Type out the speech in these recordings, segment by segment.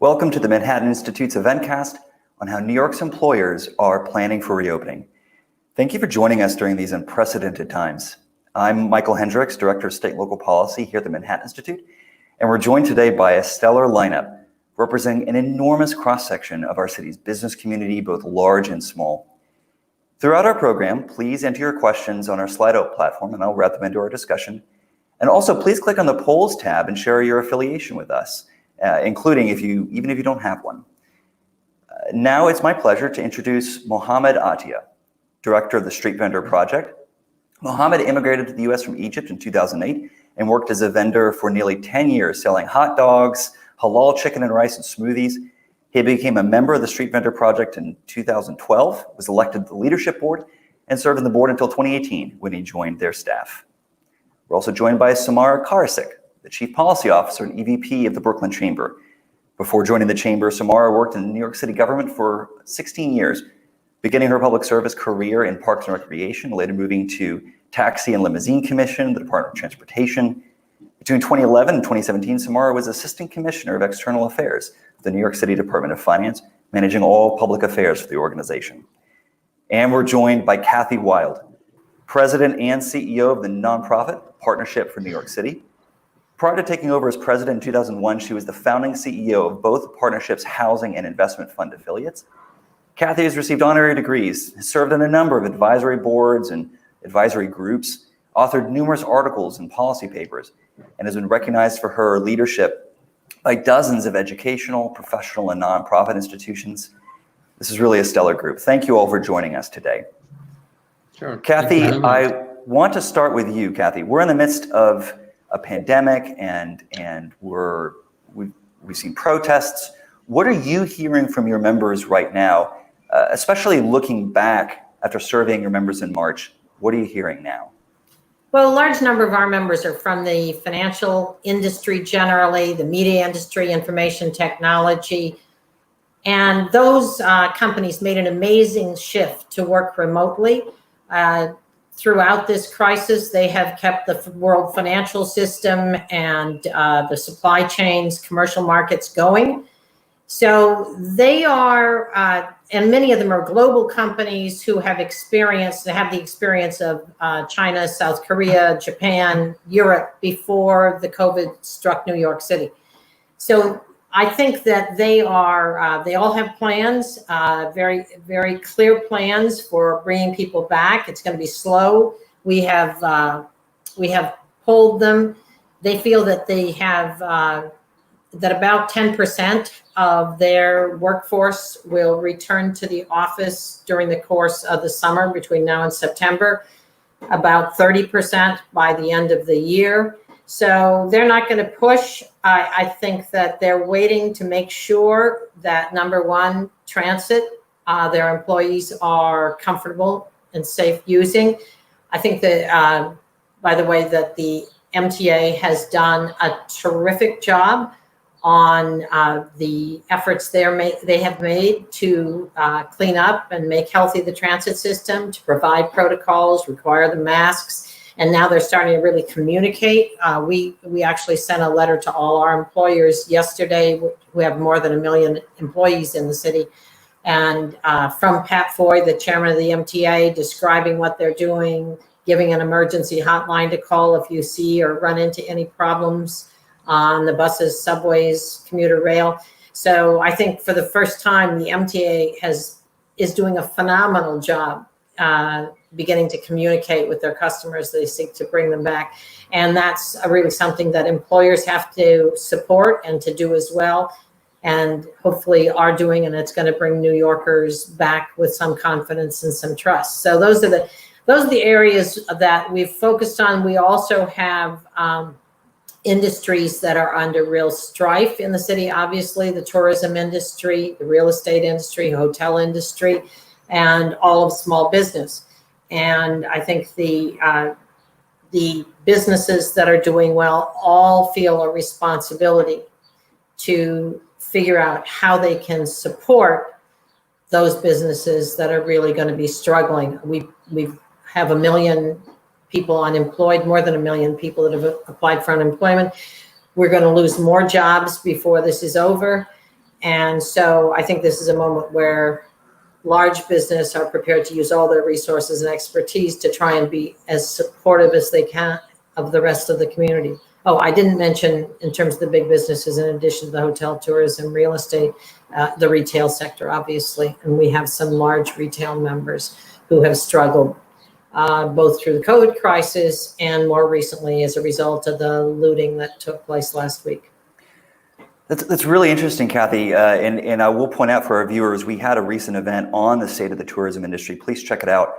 Welcome to the Manhattan Institute's eventcast on how New York's employers are planning for reopening. Thank you for joining us during these unprecedented times. I'm Michael Hendricks, Director of State and Local Policy here at the Manhattan Institute, and we're joined today by a stellar lineup representing an enormous cross-section of our city's business community, both large and small. Throughout our program, please enter your questions on our Slido platform, and I'll route them into our discussion. And also, please click on the polls tab and share your affiliation with us, including even if you don't have one. Now it's my pleasure to introduce Mohamed Attia, Director of the Street Vendor Project. Mohamed immigrated to the US from Egypt in 2008 and worked as a vendor for nearly 10 years, selling hot dogs, halal chicken and rice, and smoothies. He became a member of the Street Vendor Project in 2012, was elected to the leadership board, and served on the board until 2018 when he joined their staff. We're also joined by Samara, Karasyk, the Chief Policy Officer and EVP of the Brooklyn Chamber. Before joining the Chamber, Samara worked in the New York City government for 16 years, beginning her public service career in Parks and Recreation, later moving to Taxi and Limousine Commission, the Department of Transportation. Between 2011 and 2017, Samara was Assistant Commissioner of External Affairs of the New York City Department of Finance, managing all public affairs for the organization. And we're joined by Kathryn Wylde, President and CEO of the nonprofit Partnership for New York City. Prior to taking over as president in 2001, she was the founding CEO of both Partnership's housing and investment fund affiliates. Kathy has received honorary degrees, has served on a number of advisory boards and advisory groups, authored numerous articles and policy papers, and has been recognized for her leadership by dozens of educational, professional, and nonprofit institutions. This is really a stellar group. Thank you all for joining us today. Sure. Kathy, I want to start with you, Kathy. We're in the midst of a pandemic, and we've seen protests. What are you hearing from your members right now, especially looking back after surveying your members in March? What are you hearing now? Well, a large number of our members are from the financial industry generally, the media industry, information technology, and those companies made an amazing shift to work remotely. Throughout this crisis, they have kept the world financial system and the supply chains, commercial markets going. So they are, and many of them are global companies who have the experience of China, South Korea, Japan, Europe before the COVID struck New York City. So I think that they all have plans, very, very clear plans for bringing people back. It's going to be slow. We have polled them. They feel that they have, that about 10% of their workforce will return to the office during the course of the summer between now and September, about 30% by the end of the year. So they're not going to push. I think that they're waiting to make sure that, number one, transit, their employees are comfortable and safe using. I think that, by the way, that the MTA has done a terrific job on the efforts they have made to clean up and make healthy the transit system, to provide protocols, require the masks. And now they're starting to really communicate. We actually sent a letter to all our employers yesterday. We have more than 1 million employees in the city. And from Pat Foy, the chairman of the MTA, describing what they're doing, giving an emergency hotline to call if you see or run into any problems on the buses, subways, commuter rail. So I think for the first time, the MTA is doing a phenomenal job beginning to communicate with their customers. They seek to bring them back. And that's really something that employers have to support and to do as well, and hopefully are doing, and it's going to bring New Yorkers back with some confidence and some trust. So those are the areas that we've focused on. We also have industries that are under real strife in the city, obviously, the tourism industry, the real estate industry, hotel industry, and all of small business. And I think the businesses that are doing well all feel a responsibility to figure out how they can support those businesses that are really going to be struggling. We have 1 million people unemployed, more than 1 million people that have applied for unemployment. We're going to lose more jobs before this is over. And so I think this is a moment where large business are prepared to use all their resources and expertise to try and be as supportive as they can of the rest of the community. Oh, I didn't mention in terms of the big businesses, in addition to the hotel, tourism, real estate, the retail sector, obviously. And we have some large retail members who have struggled both through the COVID crisis and more recently as a result of the looting that took place last week. That's really interesting, Kathy. And I will point out for our viewers, we had a recent event on the state of the tourism industry. Please check it out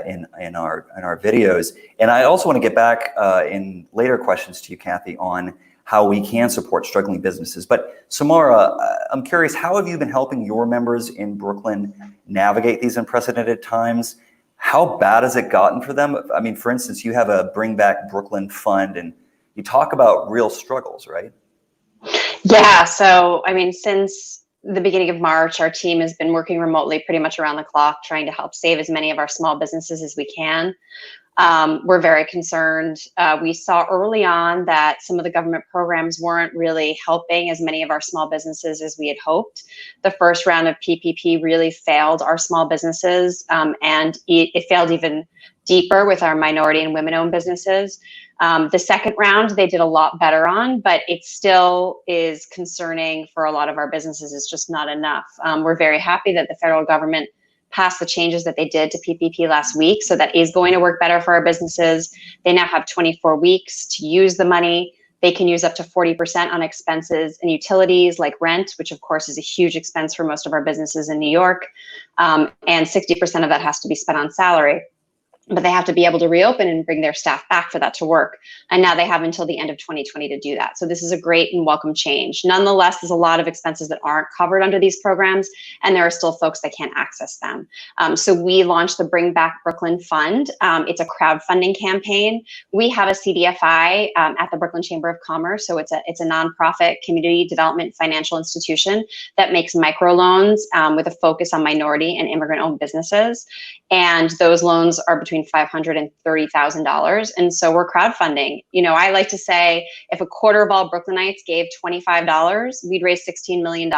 in our videos. And I also want to get back in later questions to you, Kathy, on how we can support struggling businesses. But Samara, I'm curious, how have you been helping your members in Brooklyn navigate these unprecedented times? How bad has it gotten for them? I mean, for instance, you have a Bring Back Brooklyn fund, and you talk about real struggles, right? Yeah, so I mean, since the beginning of March, our team has been working remotely pretty much around the clock, trying to help save as many of our small businesses as we can. We're very concerned. We saw early on that some of the government programs weren't really helping as many of our small businesses as we had hoped. The first round of PPP really failed our small businesses, and it failed even deeper with our minority and women-owned businesses. The second round, they did a lot better on, but it still is concerning for a lot of our businesses. It's just not enough. We're very happy that the federal government passed the changes that they did to PPP last week. So that is going to work better for our businesses. They now have 24 weeks to use the money. They can use up to 40% on expenses and utilities like rent, which of course is a huge expense for most of our businesses in New York. And 60% of that has to be spent on salary. But they have to be able to reopen and bring their staff back for that to work. And now they have until the end of 2020 to do that. So this is a great and welcome change. Nonetheless, there's a lot of expenses that aren't covered under these programs, and there are still folks that can't access them. So we launched the Bring Back Brooklyn Fund. It's a crowdfunding campaign. We have a CDFI at the Brooklyn Chamber of Commerce. So it's a nonprofit community development financial institution that makes microloans with a focus on minority and immigrant-owned businesses. And those loans are between $500,000 and $30,000. And so we're crowdfunding. You know, I like to say if a quarter of all Brooklynites gave $25, we'd raise $16 million.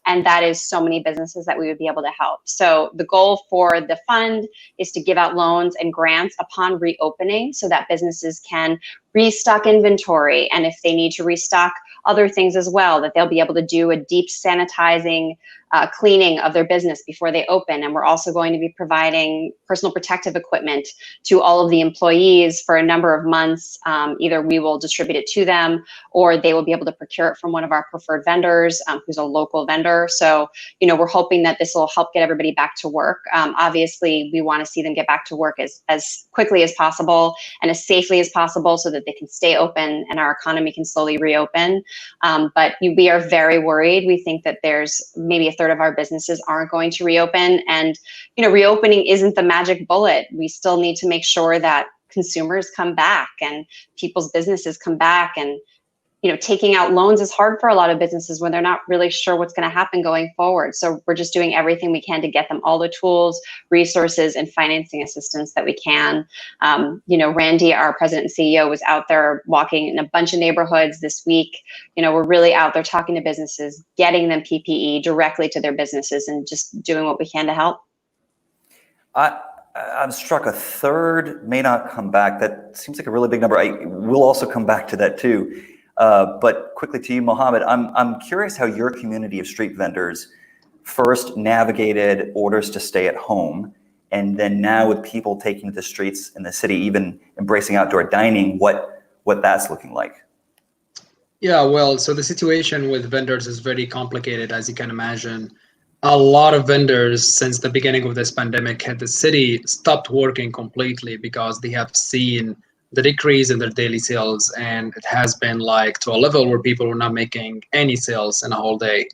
And that is so many businesses that we would be able to help. So the goal for the fund is to give out loans and grants upon reopening so that businesses can restock inventory. And if they need to restock other things as well, that they'll be able to do a deep sanitizing cleaning of their business before they open. And we're also going to be providing personal protective equipment to all of the employees for a number of months. Either we will distribute it to them or they will be able to procure it from one of our preferred vendors who's a local vendor. So, you know, we're hoping that this will help get everybody back to work. Obviously, we want to see them get back to work as quickly as possible and as safely as possible so that they can stay open and our economy can slowly reopen. But we are very worried. We think that there's maybe a third of our businesses aren't going to reopen. And, you know, reopening isn't the magic bullet. We still need to make sure that consumers come back and people's businesses come back. And, you know, taking out loans is hard for a lot of businesses when they're not really sure what's going to happen going forward. So we're just doing everything we can to get them all the tools, resources, and financing assistance that we can. You know, Randy, our president and CEO, was out there walking in a bunch of neighborhoods this week. You know, we're really out there talking to businesses, getting them PPE directly to their businesses and just doing what we can to help. I'm struck a third may not come back. That seems like a really big number. We'll also come back to that too. But quickly to you, Mohamed, I'm curious how your community of street vendors first navigated orders to stay at home, and then now with people taking to the streets in the city, even embracing outdoor dining, what that's looking like. Yeah, well, so the situation with vendors is very complicated, as you can imagine. A lot of vendors since the beginning of this pandemic had the city stopped working completely because they have seen the decrease in their daily sales, and it has been like to a level where people were not making any sales in a whole day.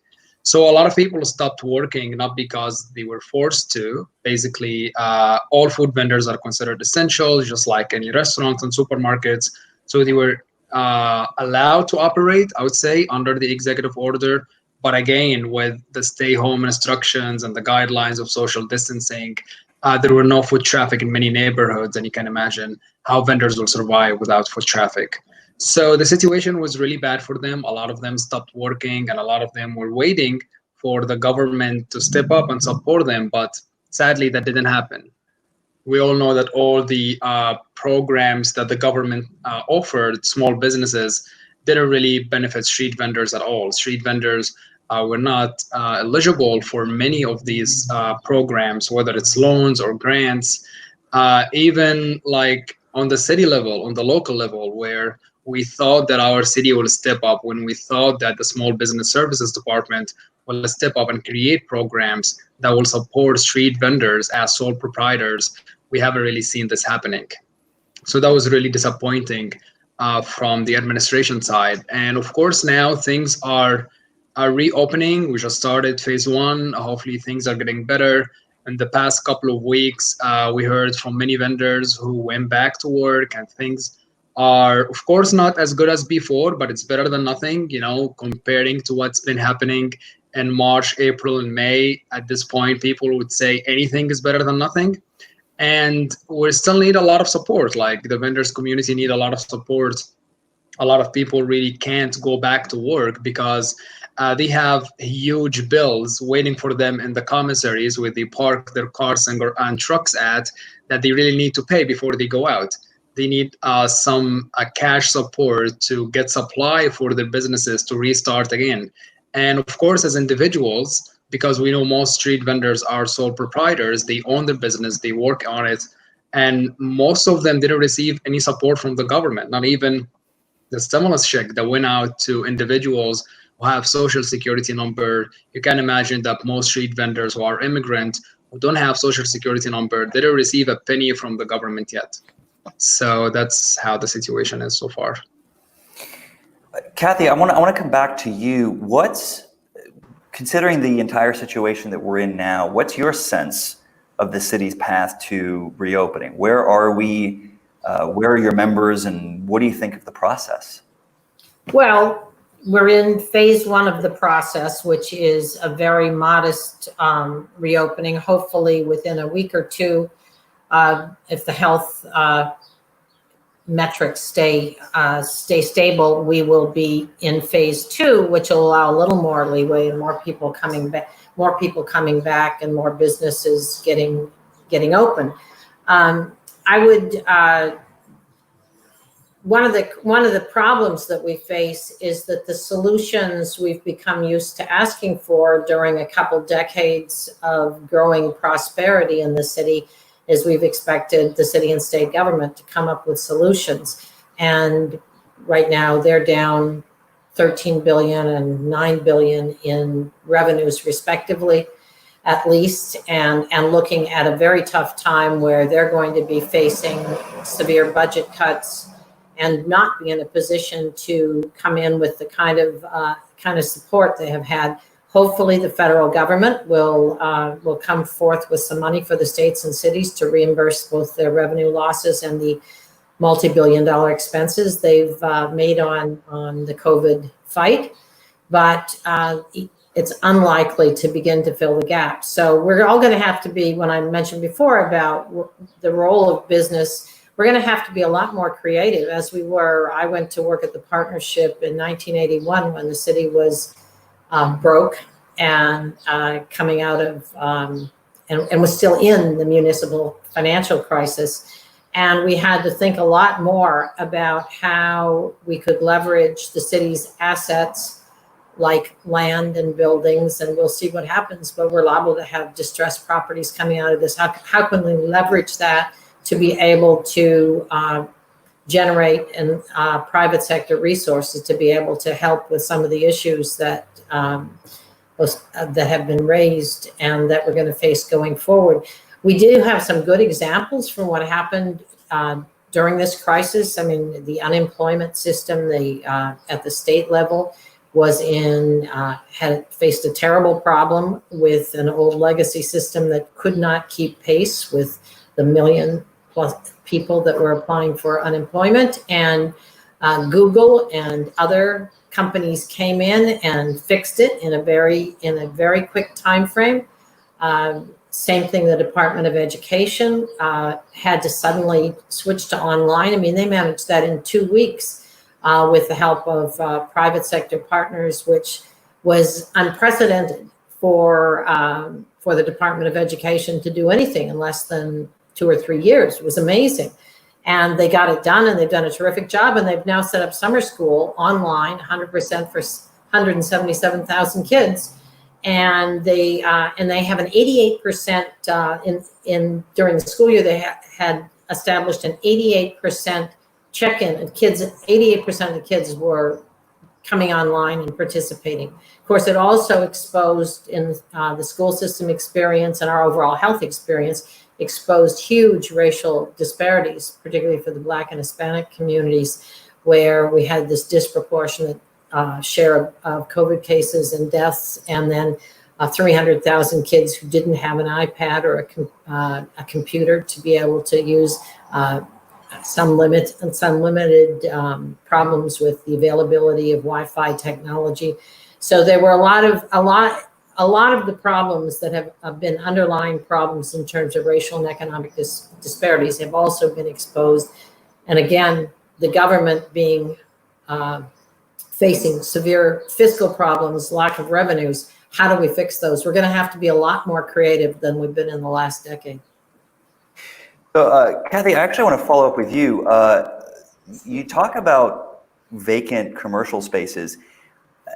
So a lot of people stopped working, not because they were forced to. Basically, all food vendors are considered essential, just like any restaurants and supermarkets. So they were allowed to operate, I would say, under the executive order. But again, with the stay-home instructions and the guidelines of social distancing, there were no foot traffic in many neighborhoods, and you can imagine how vendors will survive without foot traffic. So the situation was really bad for them. A lot of them stopped working, and a lot of them were waiting for the government to step up and support them. But sadly, that didn't happen. We all know that all the programs that the government offered small businesses didn't really benefit street vendors at all. Street vendors were not eligible for many of these programs, whether it's loans or grants, even like on the city level, on the local level, where we thought that our city will step up, when we thought that the Small Business Services Department will step up and create programs that will support street vendors as sole proprietors. We haven't really seen this happening. So that was really disappointing from the administration side. And of course, now things are reopening. We just started phase one. Hopefully things are getting better. In the past couple of weeks, we heard from many vendors who went back to work, and things are, of course, not as good as before, but it's better than nothing, you know, comparing to what's been happening in March, April, and May. At this point, people would say anything is better than nothing. And we still need a lot of support. Like, the vendors community need a lot of support. A lot of people really can't go back to work because they have huge bills waiting for them in the commissaries where they park their cars and trucks at, that they really need to pay before they go out. They need some cash support to get supply for their businesses to restart again. And of course, as individuals, because we know most street vendors are sole proprietors, they own their business, they work on it, and most of them didn't receive any support from the government, not even the stimulus check that went out to individuals who have social security number. You can imagine that most street vendors who are immigrant, who don't have social security number, didn't receive a penny from the government yet. So that's how the situation is so far. Kathy, I want to come back to you. Considering the entire situation that we're in now, what's your sense of the city's path to reopening? Where are we? Where are your members, and what do you think of the process? Well, we're in phase one of the process, which is a very modest reopening. Hopefully within a week or two, if the health metrics stay stable, we will be in phase two, which will allow a little more leeway and more people coming back, and more businesses getting open. I would. One of the problems that we face is that the solutions we've become used to asking for during a couple decades of growing prosperity in the city is we've expected the city and state government to come up with solutions. And right now they're down 13 billion and 9 billion in revenues respectively, at least, and looking at a very tough time where they're going to be facing severe budget cuts and not be in a position to come in with the kind of support they have had. Hopefully, the federal government will come forth with some money for the states and cities to reimburse both their revenue losses and the multi-billion-dollar expenses they've made on the COVID fight. But it's unlikely to begin to fill the gap. So we're all going to have to be, when I mentioned before about the role of business, we're going to have to be a lot more creative as we were. I went to work at the partnership in 1981 when the city was broke and coming out of and was still in the municipal financial crisis. And we had to think a lot more about how we could leverage the city's assets like land and buildings, and we'll see what happens, but we're liable to have distressed properties coming out of this. How can we leverage that to be able to generate and private sector resources to be able to help with some of the issues that have been raised and that we're going to face going forward. We do have some good examples from what happened during this crisis. I mean, the unemployment system, at the state level, had faced a terrible problem with an old legacy system that could not keep pace with the million+ people that were applying for unemployment. And Google and other companies came in and fixed it in a very quick time frame. Same thing, the Department of Education had to suddenly switch to online. I mean, they managed that in 2 weeks. with the help of private sector partners, which was unprecedented for the Department of Education to do anything in less than 2 or 3 years. It was amazing. And they got it done, and they've done a terrific job, and they've now set up summer school online, 100% for 177,000 kids. And they have an 88% during the school year, they had established an 88% check-in of kids. 88% of the kids were coming online and participating. Of course, it also exposed in the school system experience and our overall health experience, exposed huge racial disparities, particularly for the Black and Hispanic communities, where we had this disproportionate share of COVID cases and deaths, and then 300,000 kids who didn't have an iPad or a computer to be able to use, some limited problems with the availability of Wi-Fi technology. So there were a lot of the problems that have been underlying problems in terms of racial and economic disparities have also been exposed. And again, the government being facing severe fiscal problems, lack of revenues. How do we fix those? We're going to have to be a lot more creative than we've been in the last decade. So, Kathy, I actually want to follow up with you. You talk about vacant commercial spaces.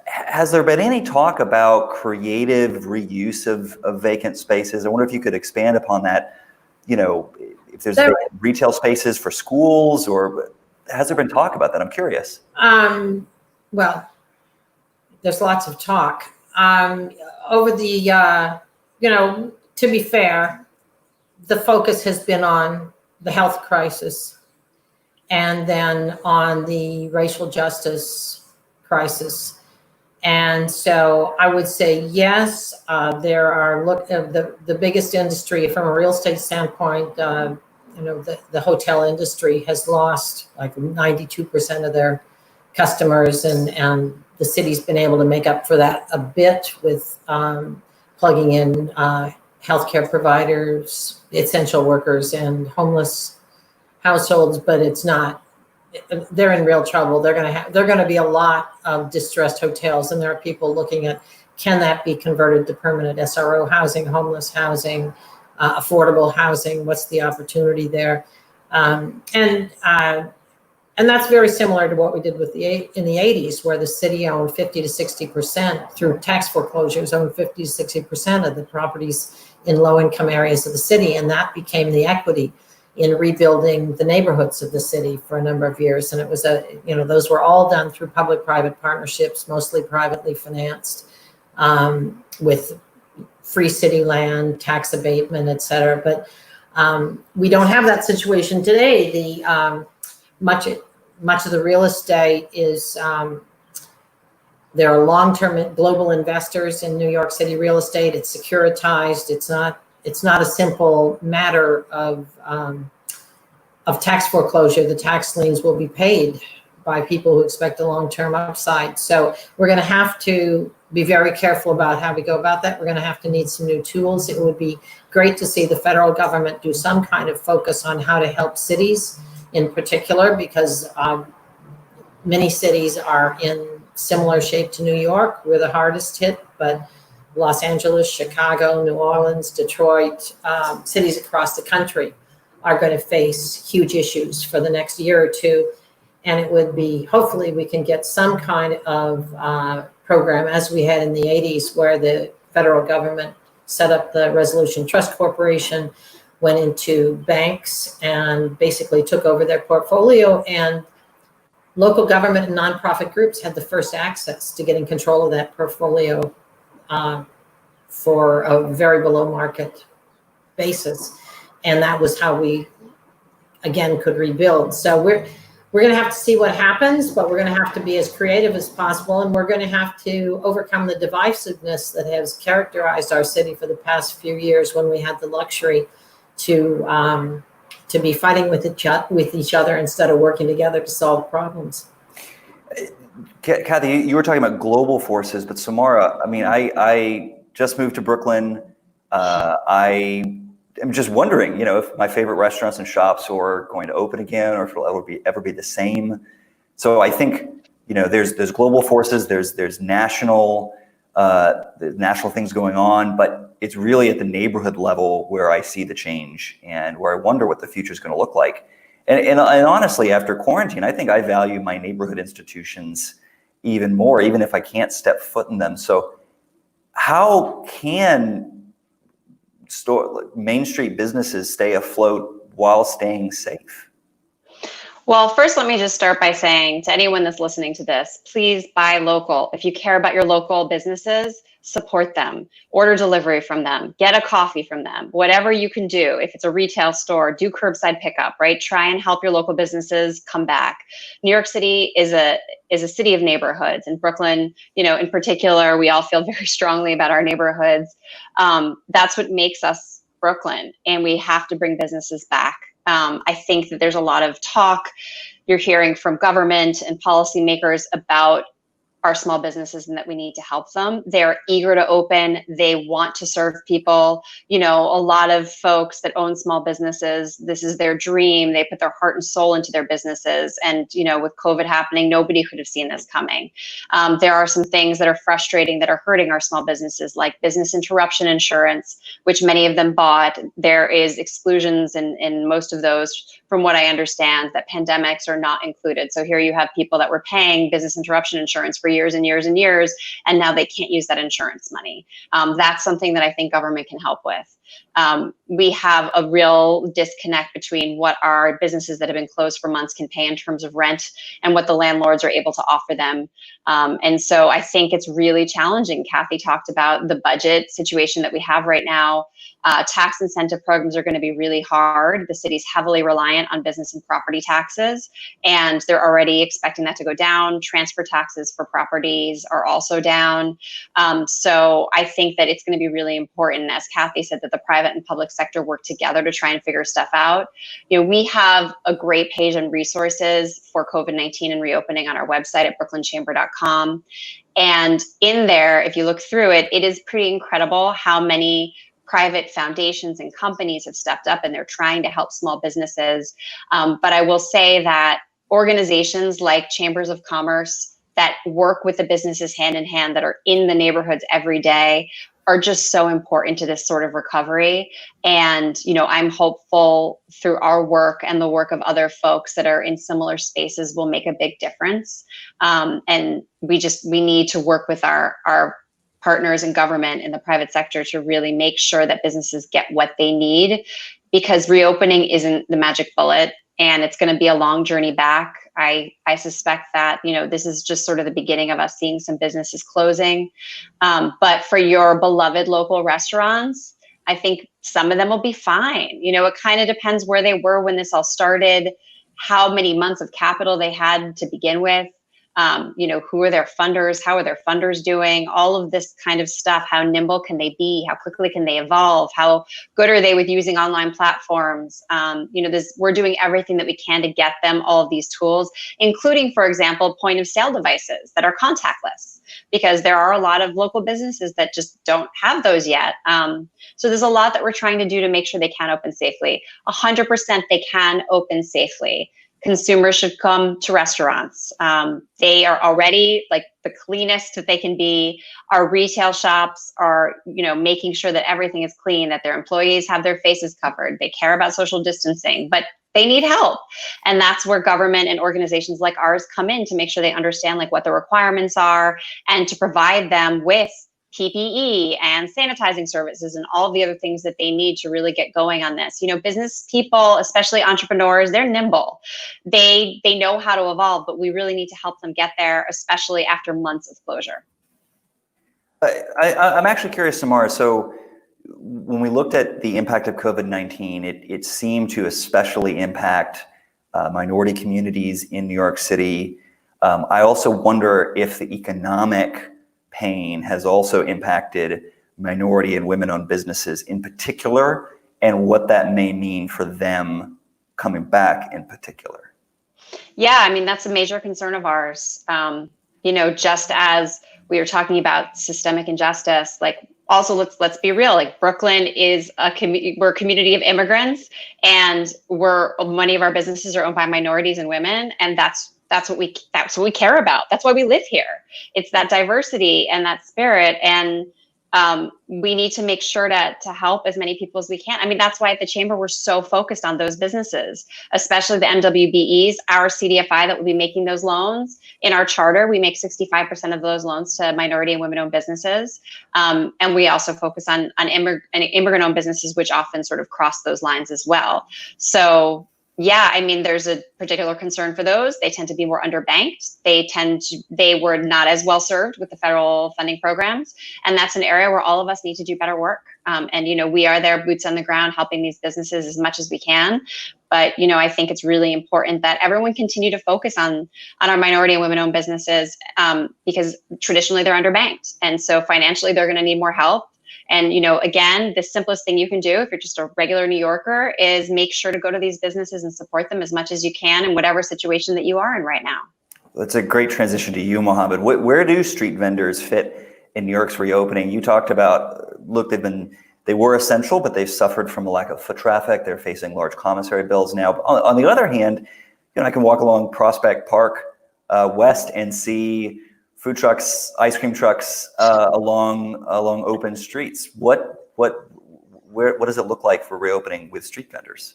Has there been any talk about creative reuse of vacant spaces? I wonder if you could expand upon that. You know, if there's retail spaces for schools, or has there been talk about that? I'm curious. Well, there's lots of talk. Over the, to be fair, the focus has been on the health crisis and then on the racial justice crisis. And so I would say, yes, there are, the biggest industry from a real estate standpoint, the hotel industry has lost like 92% of their customers, and the city's been able to make up for that a bit with plugging in healthcare providers, essential workers, and homeless households. But it's not. They're in real trouble. They're going to be a lot of distressed hotels, and there are people looking at, can that be converted to permanent SRO housing, homeless housing, affordable housing? What's the opportunity there? And that's very similar to what we did in the 80s, where the city owned 50 to 60% through tax foreclosures, owned 50 to 60% of the properties in low-income areas of the city, and that became the equity in rebuilding the neighborhoods of the city for a number of years. And it was those were all done through public-private partnerships, mostly privately financed, with free city land, tax abatement, et cetera. But we don't have that situation today. Much of the real estate is, there are long-term global investors in New York City real estate. It's securitized. It's not a simple matter of tax foreclosure. The tax liens will be paid by people who expect a long-term upside. So we're going to have to be very careful about how we go about that. We're going to have to need some new tools. It would be great to see the federal government do some kind of focus on how to help cities in particular, because many cities are in similar shape to New York. We're the hardest hit, but Los Angeles, Chicago, New Orleans, Detroit, cities across the country are going to face huge issues for the next year or two. And it would be, hopefully we can get some kind of program, as we had in the 80s, where the federal government set up the Resolution Trust Corporation, went into banks and basically took over their portfolio, and local government and nonprofit groups had the first access to getting control of that portfolio for a very below market basis. And that was how we, again, could rebuild. So we're going to have to see what happens, but we're going to have to be as creative as possible. And we're going to have to overcome the divisiveness that has characterized our city for the past few years, when we had the luxury to be fighting with each other instead of working together to solve problems. Kathy, you were talking about global forces, but Samara, I mean, I just moved to Brooklyn. I am just wondering, if my favorite restaurants and shops are going to open again, or if it'll ever be the same. So I think, there's global forces, there's national things going on, but it's really at the neighborhood level where I see the change and where I wonder what the future is going to look like. And honestly, after quarantine, I think I value my neighborhood institutions even more, even if I can't step foot in them. So how can Main Street businesses stay afloat while staying safe? Well, first, let me just start by saying to anyone that's listening to this, please buy local. If you care about your local businesses, support them, order delivery from them, get a coffee from them, whatever you can do. If it's a retail store, do curbside pickup, right? Try and help your local businesses come back. New York City is a city of neighborhoods, and Brooklyn, in particular, we all feel very strongly about our neighborhoods. That's what makes us Brooklyn, and we have to bring businesses back. I think that there's a lot of talk you're hearing from government and policymakers about our small businesses and that we need to help them. They're eager to open. They want to serve people. A lot of folks that own small businesses, this is their dream. They put their heart and soul into their businesses. And, with COVID happening, nobody could have seen this coming. There are some things that are frustrating that are hurting our small businesses, like business interruption insurance, which many of them bought. There is exclusions in most of those, from what I understand, that pandemics are not included. So here you have people that were paying business interruption insurance for years and years and years, and now they can't use that insurance money. That's something that I think government can help with. We have a real disconnect between what our businesses that have been closed for months can pay in terms of rent and what the landlords are able to offer them. And so I think it's really challenging. Kathy talked about the budget situation that we have right now. Tax incentive programs are going to be really hard. The city's heavily reliant on business and property taxes, and they're already expecting that to go down. Transfer taxes for properties are also down. So I think that it's going to be really important, as Kathy said, that the private and public sector work together to try and figure stuff out. We have a great page on resources for COVID-19 and reopening on our website at brooklynchamber.com. And in there, if you look through it, it is pretty incredible how many private foundations and companies have stepped up and they're trying to help small businesses. But I will say that organizations like chambers of commerce that work with the businesses hand in hand, that are in the neighborhoods every day, are just so important to this sort of recovery. And, I'm hopeful through our work and the work of other folks that are in similar spaces will make a big difference. And we need to work with our partners in government and the private sector to really make sure that businesses get what they need, because reopening isn't the magic bullet, and it's going to be a long journey back. I suspect that, this is just sort of the beginning of us seeing some businesses closing. But for your beloved local restaurants, I think some of them will be fine. It kind of depends where they were when this all started, how many months of capital they had to begin with. Who are their funders? How are their funders doing? All of this kind of stuff. How nimble can they be? How quickly can they evolve? How good are they with using online platforms? We're doing everything that we can to get them all of these tools, including, for example, point of sale devices that are contactless, because there are a lot of local businesses that just don't have those yet. So there's a lot that we're trying to do to make sure they can open safely. 100% they can open safely. Consumers should come to restaurants. They are already like the cleanest that they can be. Our retail shops are, making sure that everything is clean, that their employees have their faces covered. They care about social distancing, but they need help. And that's where government and organizations like ours come in to make sure they understand what the requirements are, and to provide them with PPE and sanitizing services and all the other things that they need to really get going on this. Business people, especially entrepreneurs, they're nimble. They know how to evolve, but we really need to help them get there, especially after months of closure. I'm actually curious, Samara. So when we looked at the impact of COVID-19, it seemed to especially impact minority communities in New York City. I also wonder if the economic pain has also impacted minority and women-owned businesses in particular, and what that may mean for them coming back in particular. Yeah, that's a major concern of ours. Just as we were talking about systemic injustice, also let's be real, Brooklyn is we're a community of immigrants, and many of our businesses are owned by minorities and women, and that's that's what we care about. That's why we live here. It's that diversity and that spirit. And we need to make sure to help as many people as we can. I mean, that's why at the Chamber, we're so focused on those businesses, especially the MWBEs, our CDFI that will be making those loans. In our charter, we make 65% of those loans to minority and women-owned businesses. And we also focus on immigrant-owned businesses, which often sort of cross those lines as well. So yeah, I mean, there's a particular concern for those. They tend to be more underbanked. They were not as well served with the federal funding programs. And that's an area where all of us need to do better work. And, you know, we are there, boots on the ground, helping these businesses as much as we can. But, you know, I think it's really important that everyone continue to focus on our minority and women-owned businesses because traditionally they're underbanked. And so financially, they're going to need more help. And, you know, again, the simplest thing you can do if you're just a regular New Yorker is make sure to go to these businesses and support them as much as you can in whatever situation that you are in right now. That's a great transition to you, Mohamed. Where do street vendors fit in New York's reopening? You talked about, look, they were essential, but they've suffered from a lack of foot traffic. They're facing large commissary bills now. On the other hand, you know, I can walk along Prospect Park West and see food trucks, ice cream trucks along open streets. What does it look like for reopening with street vendors?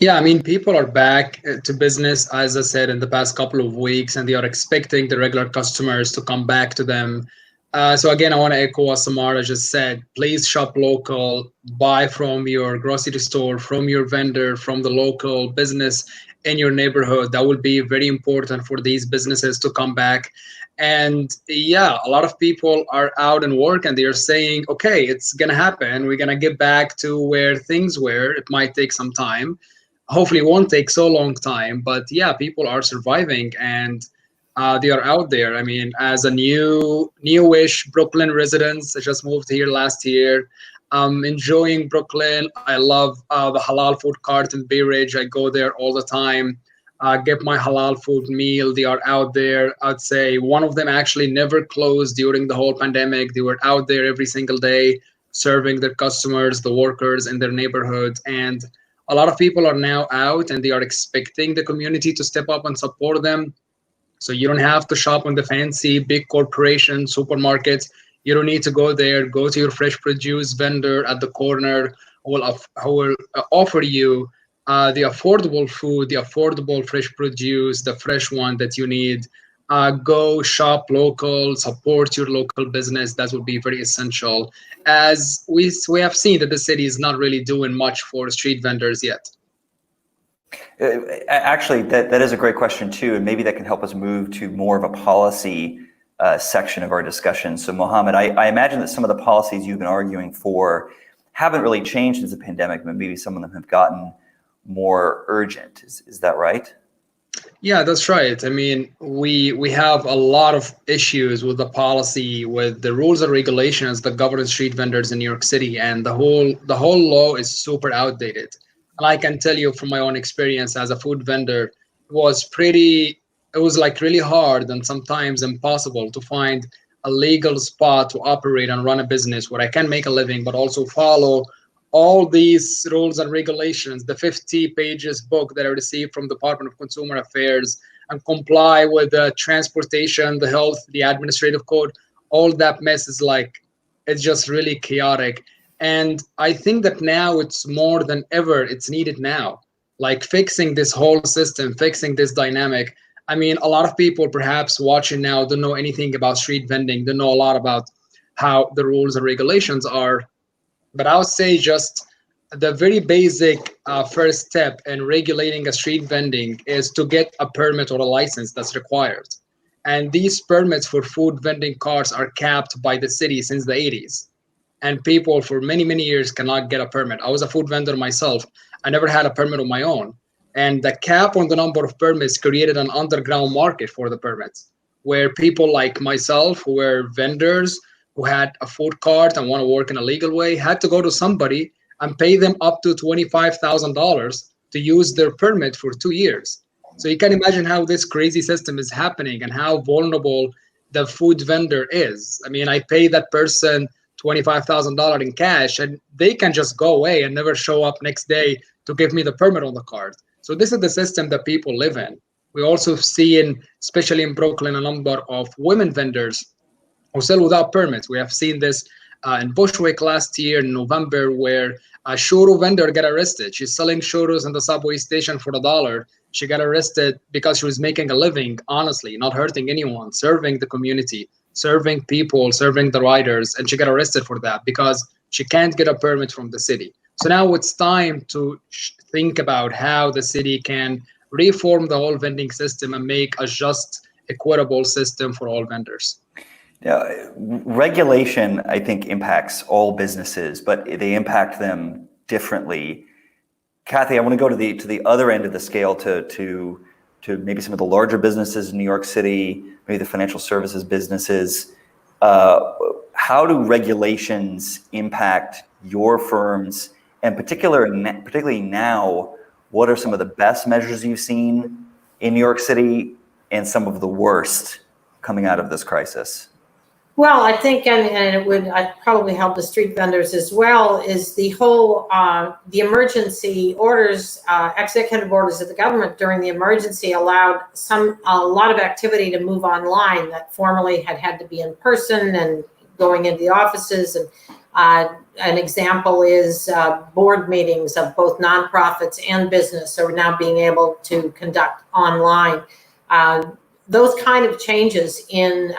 Yeah, I mean, people are back to business, as I said, in the past couple of weeks, and they are expecting the regular customers to come back to them. So again, I want to echo what Samara just said. Please shop local, buy from your grocery store, from your vendor, from the local business in your neighborhood. That will be very important for these businesses to come back. And yeah, a lot of people are out and work and they're saying, okay, it's going to happen. We're going to get back to where things were. It might take some time. Hopefully it won't take so long time, but yeah, people are surviving and they are out there. I mean, as a newish Brooklyn resident, I just moved here last year. Enjoying Brooklyn. I love the halal food cart in Bay Ridge. I go there all the time. Get my halal food meal. They are out there. I'd say one of them actually never closed during the whole pandemic. They were out there every single day serving their customers, the workers in their neighborhood. And a lot of people are now out and they are expecting the community to step up and support them. So you don't have to shop on the fancy big corporation supermarkets. You don't need to go there. Go to your fresh produce vendor at the corner who will offer you the affordable food, the affordable fresh produce, the fresh one that you need. Go shop local, support your local business. That would be very essential. As we have seen that the city is not really doing much for street vendors yet. Actually, that is a great question too, and maybe that can help us move to more of a policy section of our discussion. So Mohamed, I imagine that some of the policies you've been arguing for haven't really changed since the pandemic, but maybe some of them have gotten more urgent. Is that right? Yeah, that's right. I mean, we have a lot of issues with the policy, with the rules and regulations that govern street vendors in New York City, and the whole law is super outdated. And I can tell you from my own experience as a food vendor, it was like really hard and sometimes impossible to find a legal spot to operate and run a business where I can make a living, but also follow all these rules and regulations, the 50 pages book that I received from the Department of Consumer Affairs, and comply with the transportation, the health, the administrative code. All that mess is it's just really chaotic. And I think that now it's more than ever, it's needed now, like fixing this whole system, fixing this dynamic. I mean, a lot of people perhaps watching now don't know anything about street vending, don't know a lot about how the rules and regulations are. But I would say just the very basic first step in regulating a street vending is to get a permit or a license that's required. And these permits for food vending carts are capped by the city since the 80s. And people for many, many years cannot get a permit. I was a food vendor myself. I never had a permit of my own. And the cap on the number of permits created an underground market for the permits, where people like myself, who were vendors, who had a food cart and want to work in a legal way, had to go to somebody and pay them up to $25,000 to use their permit for 2 years. So you can imagine how this crazy system is happening and how vulnerable the food vendor is. I mean, I pay that person $25,000 in cash and they can just go away and never show up next day to give me the permit on the card. So this is the system that people live in. We also see, especially in Brooklyn, a number of women vendors who sell without permits. We have seen this in Bushwick last year in November, where a churro vendor got arrested. She's selling churros in the subway station for $1. She got arrested because she was making a living, honestly, not hurting anyone, serving the community, serving people, serving the riders, and she got arrested for that because she can't get a permit from the city. So now it's time to think about how the city can reform the whole vending system and make a just, equitable system for all vendors. Regulation, I think, impacts all businesses, but they impact them differently. Kathy, I want to go to the other end of the scale to maybe some of the larger businesses in New York City, maybe the financial services businesses. How do regulations impact your firms, and particularly now? What are some of the best measures you've seen in New York City, and some of the worst coming out of this crisis? Well, I think, and it would probably help the street vendors as well, is the whole, the emergency orders, executive orders of the government during the emergency allowed a lot of activity to move online that formerly had to be in person and going into the offices. And an example is board meetings of both nonprofits and business are now being able to conduct online. Those kind of changes and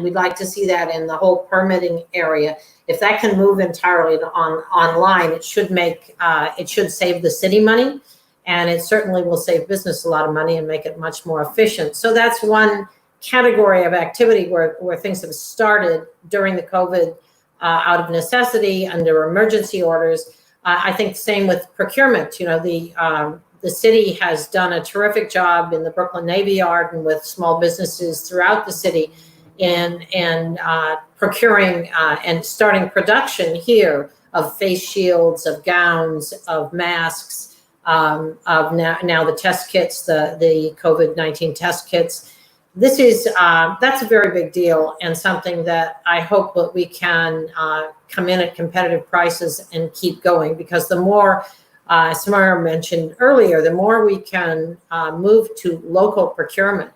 we'd like to see that in the whole permitting area. If that can move entirely online, it should save the city money, and it certainly will save business a lot of money and make it much more efficient. So that's one category of activity where things have started during the COVID out of necessity under emergency orders. I think the same with procurement. You know, the city has done a terrific job in the Brooklyn Navy Yard and with small businesses throughout the city in procuring and starting production here of face shields, of gowns, of masks, of now the test kits, the COVID-19 test kits. This is that's a very big deal, and something that I hope that we can come in at competitive prices and keep going, because the more Samara mentioned earlier, the more we can move to local procurement,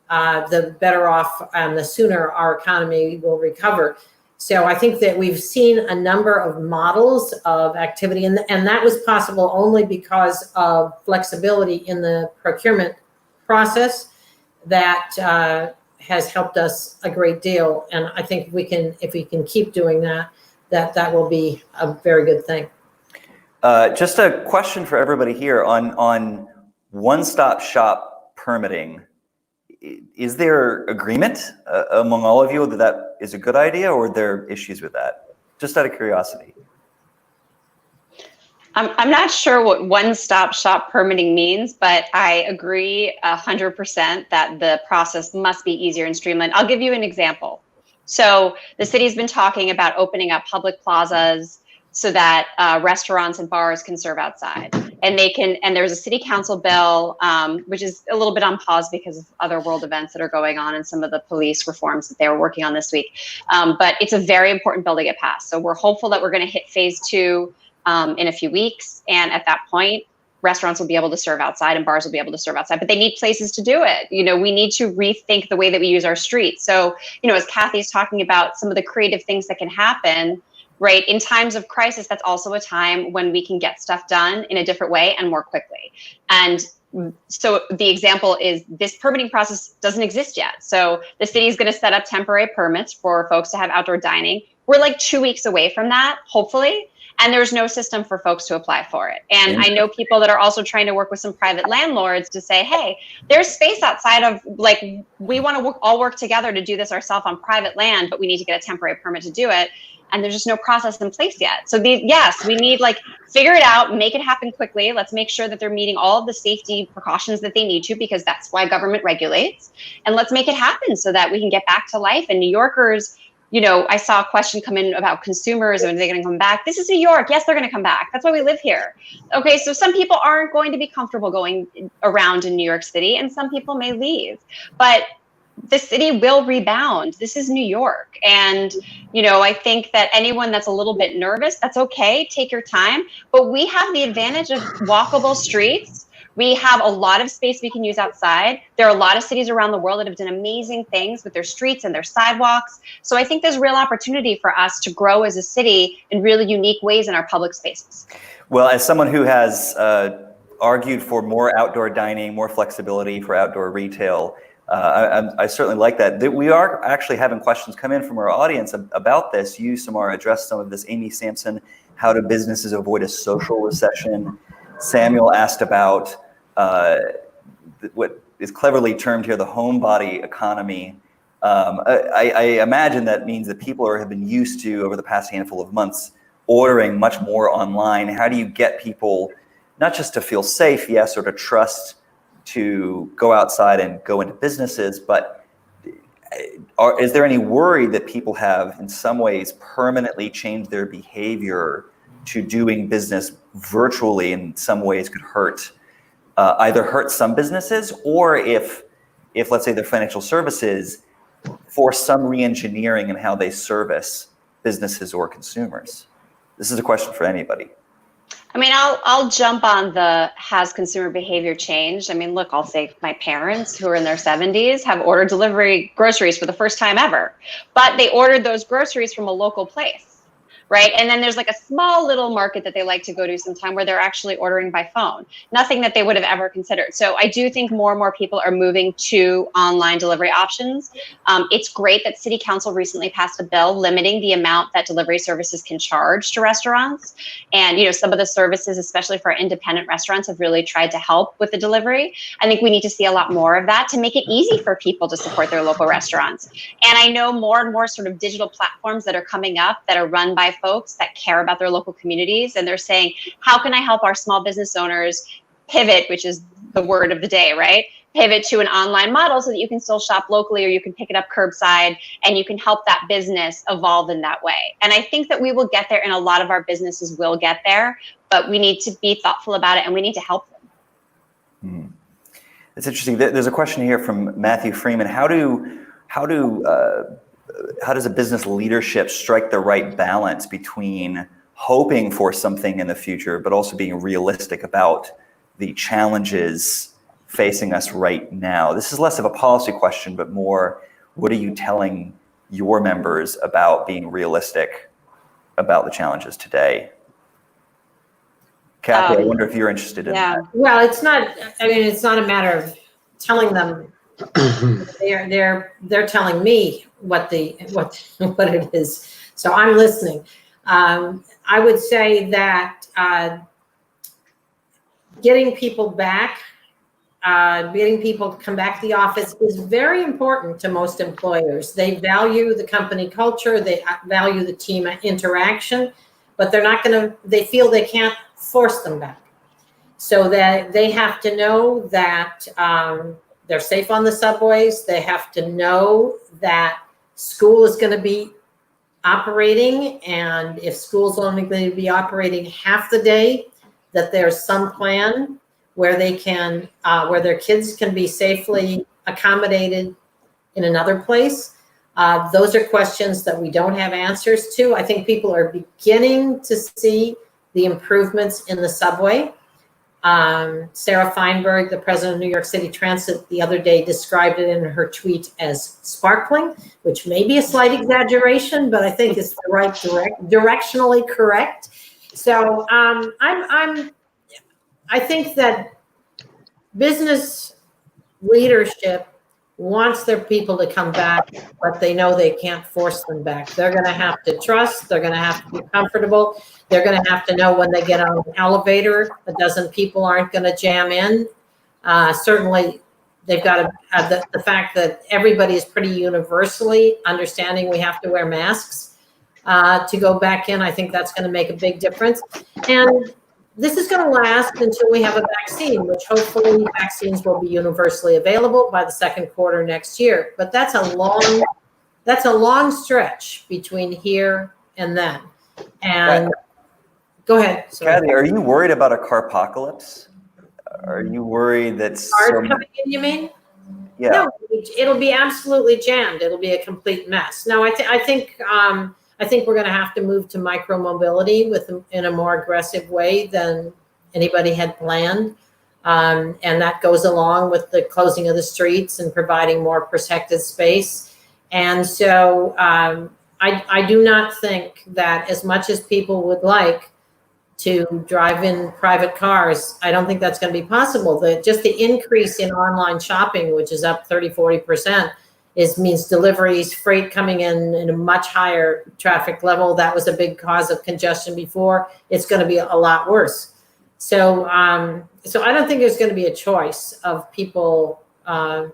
the better off and the sooner our economy will recover. So I think that we've seen a number of models of activity, and that was possible only because of flexibility in the procurement process that has helped us a great deal. And I think if we can keep doing that will be a very good thing. Just a question for everybody here on one-stop shop permitting. Is there agreement among all of you that is a good idea, or are there issues with that? Just out of curiosity. I'm not sure what one-stop shop permitting means, but I agree 100% that the process must be easier and streamlined. I'll give you an example. So the city's been talking about opening up public plazas so that restaurants and bars can serve outside, and there's a city council bill, which is a little bit on pause because of other world events that are going on and some of the police reforms that they were working on this week. But it's a very important bill to get passed. So we're hopeful that we're going to hit phase 2 in a few weeks. And at that point, restaurants will be able to serve outside and bars will be able to serve outside, but they need places to do it. You know, we need to rethink the way that we use our streets. So, you know, as Kathy's talking about some of the creative things that can happen, right? In times of crisis, that's also a time when we can get stuff done in a different way and more quickly. And so the example is this permitting process doesn't exist yet. So the city is going to set up temporary permits for folks to have outdoor dining. We're like 2 weeks away from that, hopefully. And there's no system for folks to apply for it. And I know people that are also trying to work with some private landlords to say, hey, there's space outside of, like, we want to all work together to do this ourselves on private land, but we need to get a temporary permit to do it. And there's just no process in place yet. So yes, we need, like, figure it out, make it happen quickly. Let's make sure that they're meeting all of the safety precautions that they need to, because that's why government regulates. And let's make it happen so that we can get back to life. And New Yorkers, you know, I saw a question come in about consumers and are they going to come back? This is New York. Yes, they're going to come back. That's why we live here. Okay, so some people aren't going to be comfortable going around in New York City, and some people may leave. But the city will rebound. This is New York. And, you know, I think that anyone that's a little bit nervous, that's okay. Take your time. But we have the advantage of walkable streets, We have a lot of space we can use outside. There are a lot of cities around the world that have done amazing things with their streets and their sidewalks. So I think there's real opportunity for us to grow as a city in really unique ways in our public spaces. Well, as someone who has argued for more outdoor dining, more flexibility for outdoor retail, I certainly like that. We are actually having questions come in from our audience about this. You, Samara, addressed some of this. Amy Sampson, how do businesses avoid a social recession? Samuel asked about what is cleverly termed here the homebody economy. I imagine that means that people have been used to, over the past handful of months, ordering much more online. How do you get people not just to feel safe, yes, or to trust to go outside and go into businesses, but is there any worry that people have in some ways permanently changed their behavior to doing business virtually in some ways could hurt, either hurt some businesses, or if let's say they're financial services, for some re-engineering in how they service businesses or consumers? This is a question for anybody. I mean, I'll jump on the has consumer behavior changed. I mean, look, I'll say my parents who are in their 70s have ordered delivery groceries for the first time ever, but they ordered those groceries from a local place. Right. And then there's like a small little market that they like to go to sometime where they're actually ordering by phone, nothing that they would have ever considered. So I do think more and more people are moving to online delivery options. It's great that City Council recently passed a bill limiting the amount that delivery services can charge to restaurants. And, you know, some of the services, especially for independent restaurants, have really tried to help with the delivery. I think we need to see a lot more of that to make it easy for people to support their local restaurants. And I know more and more sort of digital platforms that are coming up that are run by folks that care about their local communities, and they're saying, how can I help our small business owners pivot, which is the word of the day, right? Pivot to an online model so that you can still shop locally, or you can pick it up curbside, and you can help that business evolve in that way. And I think that we will get there, and a lot of our businesses will get there, but we need to be thoughtful about it, and we need to help them. It's interesting. There's a question here from Matthew Freeman. How does a business leadership strike the right balance between hoping for something in the future, but also being realistic about the challenges facing us right now? This is less of a policy question, but more, what are you telling your members about being realistic about the challenges today? Kathy, I wonder if you're interested in that. Well, it's not a matter of telling them. They're telling me what it is. So I'm listening. I would say that getting people back, getting people to come back to the office is very important to most employers. They value the company culture, they value the team interaction, but they feel they can't force them back. So that they have to know that they're safe on the subways. They have to know that school is going to be operating, and if school's only going to be operating half the day, that there's some plan where they can, where their kids can be safely accommodated in another place. Those are questions that we don't have answers to. I think people are beginning to see the improvements in the subway. Sarah Feinberg, the president of New York City Transit, the other day described it in her tweet as sparkling, which may be a slight exaggeration, but I think it's the right directionally correct. So I think that business leadership wants their people to come back, but they know they can't force them back. They're going to have to trust. They're going to have to be comfortable. They're going to have to know when they get on an elevator, a dozen people aren't going to jam in. Certainly, they've got to, the fact that everybody is pretty universally understanding we have to wear masks to go back in. I think that's going to make a big difference. And this is going to last until we have a vaccine, which hopefully vaccines will be universally available by the second quarter next year. But that's a long stretch between here and then. And go ahead. Sorry. Kathy, are you worried about a carpocalypse? Are you worried that cars coming in, you mean? Yeah. No, it'll be absolutely jammed. It'll be a complete mess. No, I think we're going to have to move to micro mobility in a more aggressive way than anybody had planned. And that goes along with the closing of the streets and providing more protected space. And so I do not think that as much as people would like to drive in private cars, I don't think that's going to be possible. Just the increase in online shopping, which is up 30-40%, means deliveries, freight coming in a much higher traffic level. That was a big cause of congestion before. It's going to be a lot worse. So so I don't think there's going to be a choice of people, of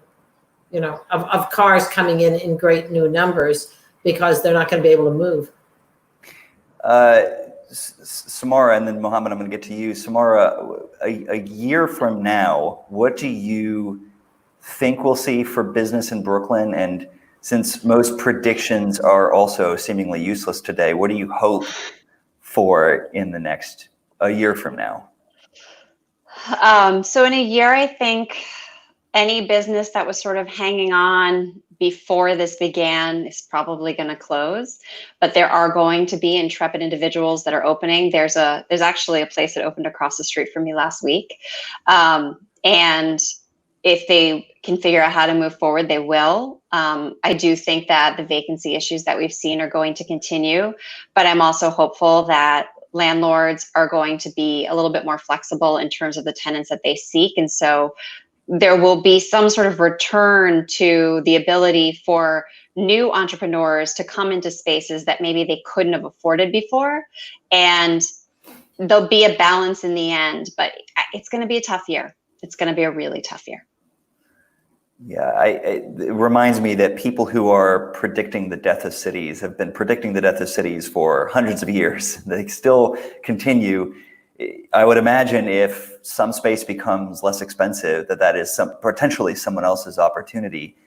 cars coming in great new numbers, because they're not going to be able to move. Samara, and then Mohamed, I'm going to get to you. Samara, a year from now, what do you think we'll see for business in Brooklyn? And since most predictions are also seemingly useless today, what do you hope for in a year from now? So in a year, I think any business that was sort of hanging on before this began is probably going to close, but there are going to be intrepid individuals that are opening. There's actually a place that opened across the street from me last week. And if they can figure out how to move forward, they will. I do think that the vacancy issues that we've seen are going to continue, but I'm also hopeful that landlords are going to be a little bit more flexible in terms of the tenants that they seek. And so there will be some sort of return to the ability for new entrepreneurs to come into spaces that maybe they couldn't have afforded before. And there'll be a balance in the end, but it's going to be a tough year. It's going to be a really tough year. Yeah, it reminds me that people who are predicting the death of cities have been predicting the death of cities for hundreds of years. They still continue. I would imagine if some space becomes less expensive, that is potentially someone else's opportunity.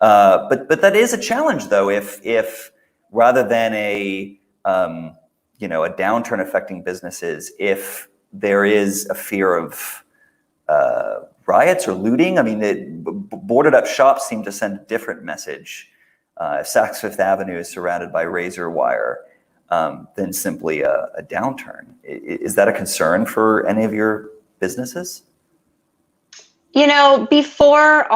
But that is a challenge, though. If rather than a downturn affecting businesses, if there is a fear of riots or looting, I mean, boarded up shops seem to send a different message. Saks Fifth Avenue is surrounded by razor wire than simply a downturn. Is that a concern for any of your businesses? Before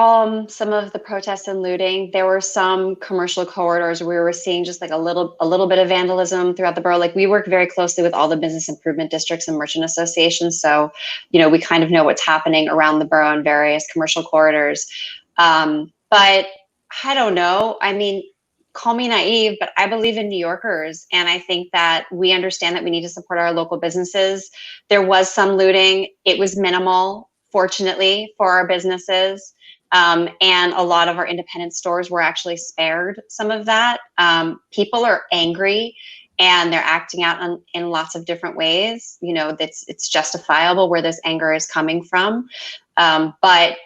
some of the protests and looting, there were some commercial corridors where we were seeing just like a little bit of vandalism throughout the borough. Like, we work very closely with all the business improvement districts and merchant associations. So, we kind of know what's happening around the borough in various commercial corridors. But I don't know. I mean, call me naive, but I believe in New Yorkers. And I think that we understand that we need to support our local businesses. There was some looting. It was minimal, fortunately, for our businesses. And a lot of our independent stores were actually spared some of that. People are angry and they're acting out in lots of different ways. It's justifiable where this anger is coming from. But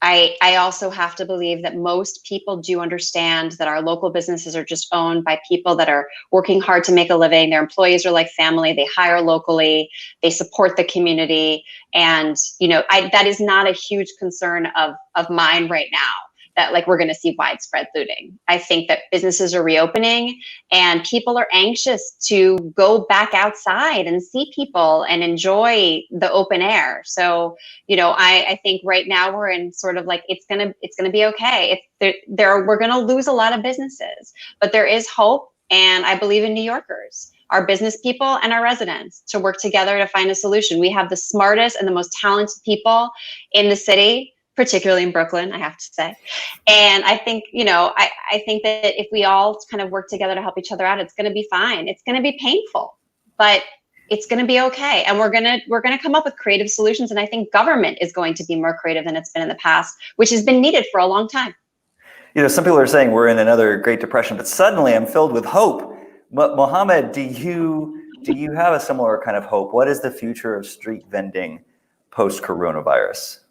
I also have to believe that most people do understand that our local businesses are just owned by people that are working hard to make a living. Their employees are like family. They hire locally. They support the community. And, that is not a huge concern of mine right now, that like we're going to see widespread looting. I think that businesses are reopening and people are anxious to go back outside and see people and enjoy the open air. So, I think right now we're in sort of like, it's gonna be okay. We're gonna lose a lot of businesses, but there is hope. And I believe in New Yorkers, our business people and our residents, to work together to find a solution. We have the smartest and the most talented people in the city, particularly in Brooklyn, I have to say. And I think, I think that if we all kind of work together to help each other out, it's going to be fine. It's going to be painful, but it's going to be okay. And we're going to come up with creative solutions. And I think government is going to be more creative than it's been in the past, which has been needed for a long time. Some people are saying we're in another Great Depression, but suddenly I'm filled with hope. Mohamed, do you have a similar kind of hope? What is the future of street vending post-coronavirus?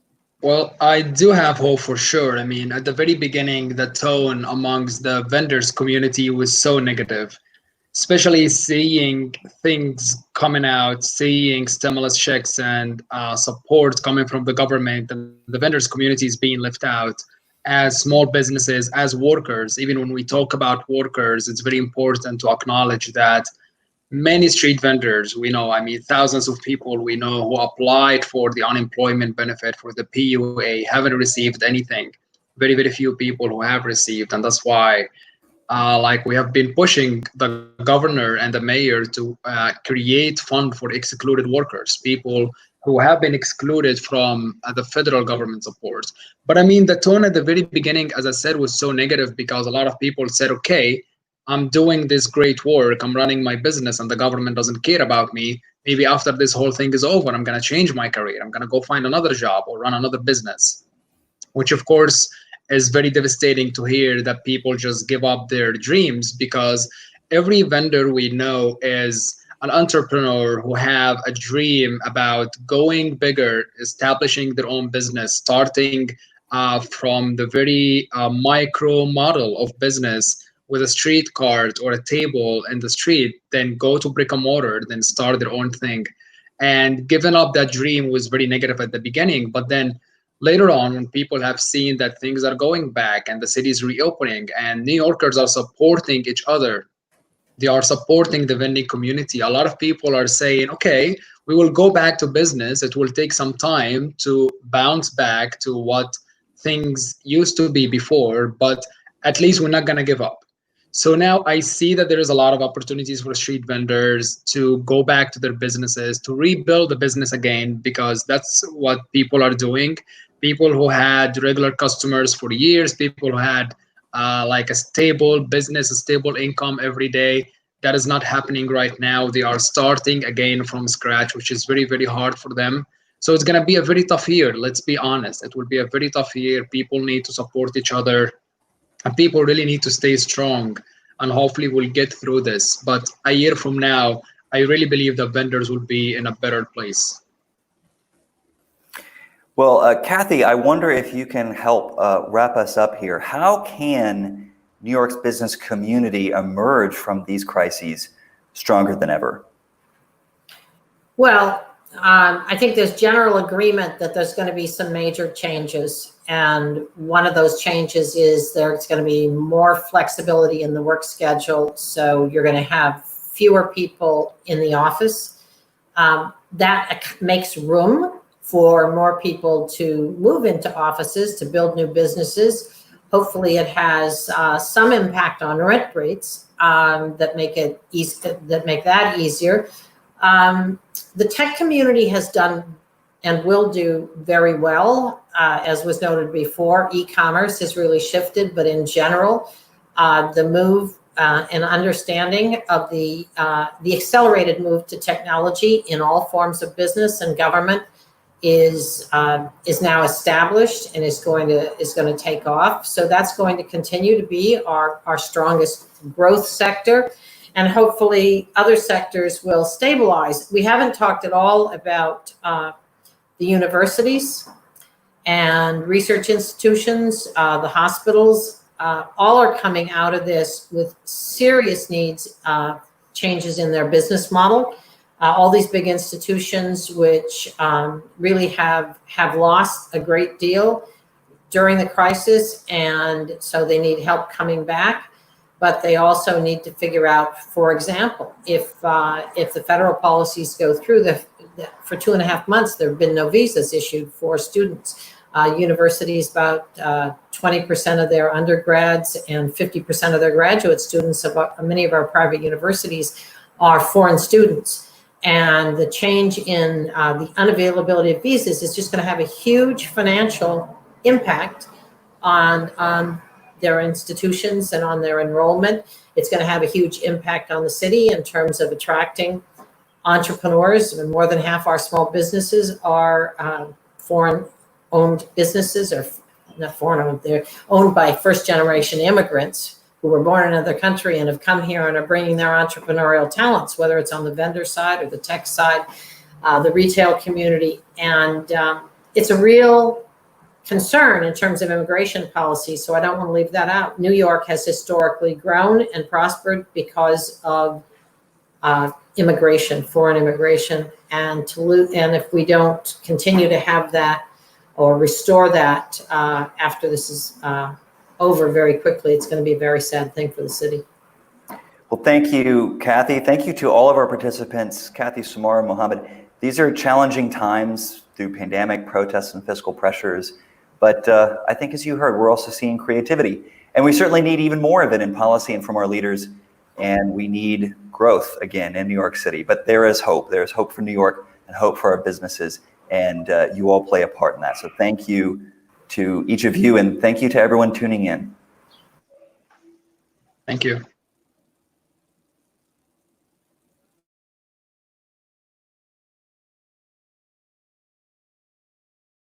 Well, I do have hope for sure. I mean, at the very beginning, the tone amongst the vendors community was so negative, especially seeing things coming out, seeing stimulus checks and support coming from the government, and the vendors community is being left out as small businesses, as workers. Even when we talk about workers, it's very important to acknowledge that many street vendors we know, I mean, thousands of people we know who applied for the unemployment benefit, for the PUA, haven't received anything. Very, very few people who have received. And that's why like we have been pushing the governor and the mayor to create fund for excluded workers, people who have been excluded from the federal government support. But I mean, the tone at the very beginning, as I said, was so negative because a lot of people said, okay, I'm doing this great work, I'm running my business, and the government doesn't care about me. Maybe after this whole thing is over, I'm going to change my career. I'm going to go find another job or run another business, which of course is very devastating to hear that people just give up their dreams, because every vendor we know is an entrepreneur who have a dream about going bigger, establishing their own business, starting from the very micro model of business with a street cart or a table in the street, then go to brick and mortar, then start their own thing. And giving up that dream was very negative at the beginning, but then later on, when people have seen that things are going back and the city is reopening and New Yorkers are supporting each other, they are supporting the vending community. A lot of people are saying, okay, we will go back to business. It will take some time to bounce back to what things used to be before, but at least we're not going to give up. So now I see that there is a lot of opportunities for street vendors to go back to their businesses, to rebuild the business again, because that's what people are doing. People who had regular customers for years, people who had like a stable business, a stable income every day, that is not happening right now. They are starting again from scratch, which is very, very hard for them. So it's going to be a very tough year. Let's be honest. It will be a very tough year. People need to support each other. And people really need to stay strong, and hopefully we'll get through this. But a year from now, I really believe that vendors will be in a better place. Well, Kathy, I wonder if you can help wrap us up here. How can New York's business community emerge from these crises stronger than ever? Well, I think there's general agreement that there's going to be some major changes. And one of those changes is there's going to be more flexibility in the work schedule. So you're going to have fewer people in the office. That makes room for more people to move into offices, to build new businesses. Hopefully it has some impact on rent rates that make it that easier. The tech community has done and will do very well, as was noted before. E-commerce has really shifted, but in general, the move and understanding of the accelerated move to technology in all forms of business and government is now established and is going to take off. So that's going to continue to be our strongest growth sector. And hopefully other sectors will stabilize. We haven't talked at all about the universities and research institutions, the hospitals. All are coming out of this with serious needs, changes in their business model. All these big institutions which really have lost a great deal during the crisis, and so they need help coming back. But they also need to figure out, for example, if the federal policies go through, for 2.5 months, there have been no visas issued for students. Universities, about 20% of their undergrads and 50% of their graduate students, many of our private universities, are foreign students. And the change in the unavailability of visas is just going to have a huge financial impact on their institutions and on their enrollment. It's going to have a huge impact on the city in terms of attracting entrepreneurs. And more than half our small businesses are foreign-owned businesses, or not foreign-owned, they're owned by first-generation immigrants who were born in another country and have come here and are bringing their entrepreneurial talents, whether it's on the vendor side or the tech side, the retail community. And it's a real concern in terms of immigration policy, so I don't want to leave that out. New York has historically grown and prospered because of immigration, foreign immigration, and if we don't continue to have that or restore that after this is over very quickly, it's going to be a very sad thing for the city. Well, thank you, Kathy. Thank you to all of our participants, Kathy, Samara, Mohamed. These are challenging times through pandemic, protests, and fiscal pressures. But I think, as you heard, we're also seeing creativity. And we certainly need even more of it in policy and from our leaders. And we need growth again in New York City. But there is hope. There is hope for New York and hope for our businesses. And you all play a part in that. So thank you to each of you. And thank you to everyone tuning in. Thank you.